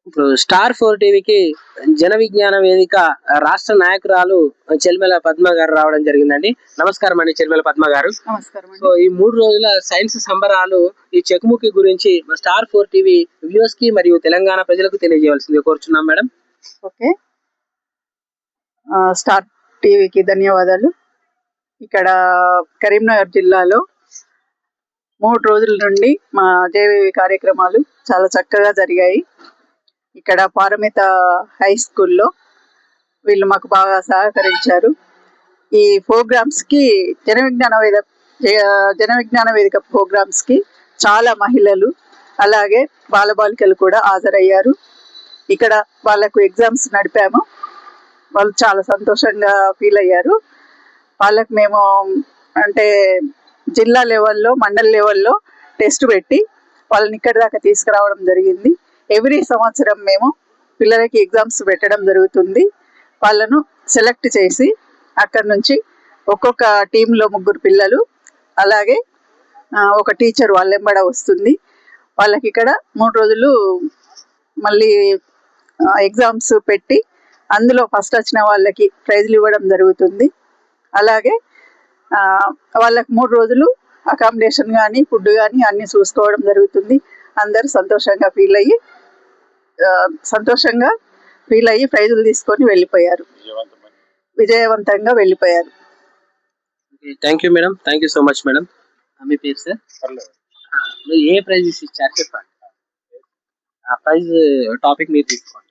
ఇప్పుడు స్టార్ 4 టీవీకి జన విజ్ఞాన వేదిక రాష్ట్ర నాయకురాలు చెల్మెల పద్మ గారు రావడం జరిగిందండి. నమస్కారం అండి చెల్మెల పద్మ గారు. నమస్కారం సో ఈ 3 రోజుల సైన్స్ సంబరాలు ఈ చెకుముకి గురించి స్టార్ 4 టీవీ వ్యూవర్స్ కి మరియు తెలంగాణ ప్రజలకు తెలియజేయవలసింది కోరుచున్నాం మేడం. ఓకే, స్టార్ టీవీకి ధన్యవాదాలు. ఇక్కడ కరీంనగర్ జిల్లాలో 3 రోజుల నుండి మా జేవీవి కార్యక్రమాలు చాలా చక్కగా జరిగాయి. ఇక్కడ పారమిత హై స్కూల్లో వీళ్ళు మాకు బాగా సహకరించారు. ఈ ప్రోగ్రామ్స్కి జన విజ్ఞాన వేదిక ప్రోగ్రామ్స్కి చాలా మహిళలు అలాగే బాలబాలికలు కూడా హాజరయ్యారు. ఇక్కడ వాళ్ళకు ఎగ్జామ్స్ నడిపాము. వాళ్ళు చాలా సంతోషంగా ఫీల్ అయ్యారు. వాళ్ళకి మేము అంటే జిల్లా లెవెల్లో మండల్ లెవెల్లో టెస్ట్ పెట్టి వాళ్ళని ఇక్కడి దాకా తీసుకురావడం జరిగింది. ఎవ్రీ సంవత్సరం మేము పిల్లలకి ఎగ్జామ్స్ పెట్టడం జరుగుతుంది. వాళ్ళను సెలెక్ట్ చేసి అక్కడి నుంచి ఒక్కొక్క టీంలో 3 పిల్లలు అలాగే ఒక టీచర్ వాళ్ళెంబడ వస్తుంది. వాళ్ళకి ఇక్కడ 3 రోజులు మళ్ళీ ఎగ్జామ్స్ పెట్టి అందులో ఫస్ట్ వచ్చిన వాళ్ళకి ప్రైజ్లు ఇవ్వడం జరుగుతుంది. అలాగే వాళ్ళకి 3 రోజులు అకామిడేషన్ కానీ ఫుడ్ కానీ అన్నీ చూసుకోవడం జరుగుతుంది. అందరూ సంతోషంగా ఫీల్ అయ్యి ప్రైజులు తీసుకొని వెళ్ళిపోయారు, విజయవంతంగా వెళ్ళిపోయారు. Thank you madam, thank you so much madam. మీ పేరు సార్? మీరు ఏ ప్రైజెస్ ఇచ్చారు చెప్పండి. ఆ ప్రైజ్ టాపిక్ మీరు తీసుకోండి.